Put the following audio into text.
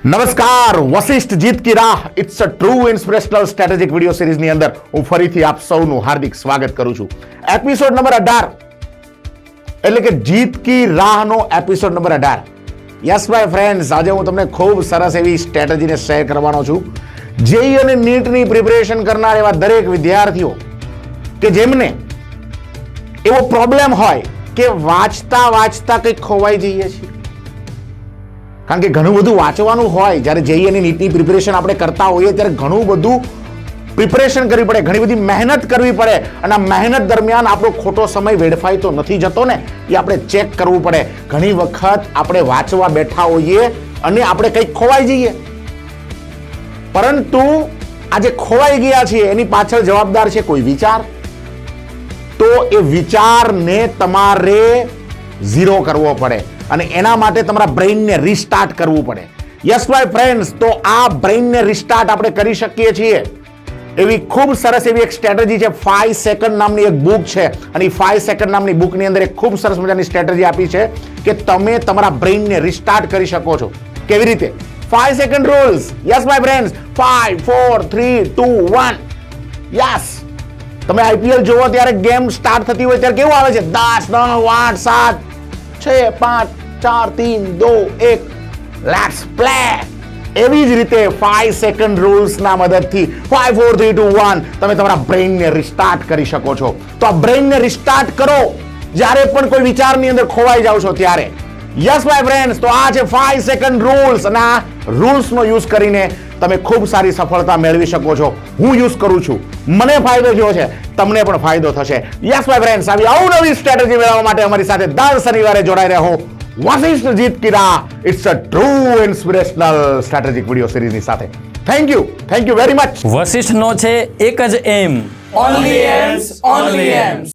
નમસ્કાર, Vashishtha Jeet Ki Raah it's a true inspirational strategic video સિરીઝની અંદર હું ફરીથી આપ સૌનું હાર્દિક સ્વાગત કરું છું. એપિસોડ નંબર 18 એટલે કે જીત કી રાહનો episode number 18. Yes my friends, આજે હું તમને ખૂબ સરસ એવી સ્ટ્રેટેજીને શેર કરવાનો છું. જેઈ અને નીટની પ્રિપેરેશન કરનાર એવા દરેક વિદ્યાર્થીઓ કે જેમને એવો પ્રોબ્લેમ હોય કે વાંચતા વાંચતા કંઈક ખોવાઈ જઈએ છીએ. કારણ કે ઘણું બધું વાંચવાનું હોય. જ્યારે જેઈ અને નીટની પ્રિપેરેશન આપણે કરતા હોઈએ ત્યારે ઘણું બધું પ્રિપેરેશન કરવી પડે, ઘણી બધી મહેનત કરવી પડે, અને આ મહેનત દરમિયાન આપણો ખોટો સમય વેડફાઈ તો નથી જતો ને, એ આપણે ચેક કરવું પડે. ઘણી વખત આપણે વાંચવા બેઠા હોઈએ અને આપણે કંઈક ખોવાઈ જઈએ, પરંતુ આજે ખોવાઈ ગયા છીએ એની પાછળ જવાબદાર છે કોઈ વિચાર. તો એ વિચારને તમારે ઝીરો કરવો પડે અને એના માટે તમારા બ્રેઇનને રિસ્ટાર્ટ કરવું પડે. યસ માય ફ્રેન્ડ્સ, તો આ બ્રેઇનને રિસ્ટાર્ટ આપણે કરી શકીએ છીએ એવી ખૂબ સરસ એવી એક સ્ટ્રેટેજી છે. 5 સેકન્ડ નામની એક બુક છે અને 5 સેકન્ડ નામની બુકની અંદર એક ખૂબ સરસ મજાની સ્ટ્રેટેજી આપી છે કે તમે તમારા બ્રેઇનને રિસ્ટાર્ટ કરી શકો છો. કેવી રીતે? 5 second rules. Yes my friends, 5 4 3 2 1. Yes, તમે આઈપીએલ જોવો ત્યારે ગેમ સ્ટાર્ટ થતી હોય ત્યારે કેવું આવે છે? 10 9 8 7 6 5 4 3 2 1, લેટ્સ પ્લે. એવી જ રીતે 5 સેકન્ડ રૂલ્સના મદદથી 5 4 3 2 1 તમે તમારા બ્રેઇનને રિસ્ટાર્ટ કરી શકો છો. તો આ બ્રેઇનને રિસ્ટાર્ટ કરો જ્યારે પણ કોઈ વિચારની અંદર ખોવાઈ જાવ છો ત્યારે. યસ માય ફ્રેન્ડ્સ, તો આ છે 5 સેકન્ડ રૂલ્સ અને આ રૂલ્સનો યુઝ કરીને તમે ખૂબ સારી સફળતા મેળવી શકો છો. હું યુઝ કરું છું, મને ફાયદો થયો છે, તમને પણ ફાયદો થશે. યસ માય ફ્રેન્ડ્સ, આવી અવનવી સ્ટ્રેટેજી મેળવવા માટે અમારી સાથે દર શનિવારે જોડાઈ રહો Vashishtha Jeet Ki Raah it's a true inspirational strategic video સિરીઝની સાથે. Thank you very much. વશિષ્ઠનો છે એક જ એમ, Only ends, only ends.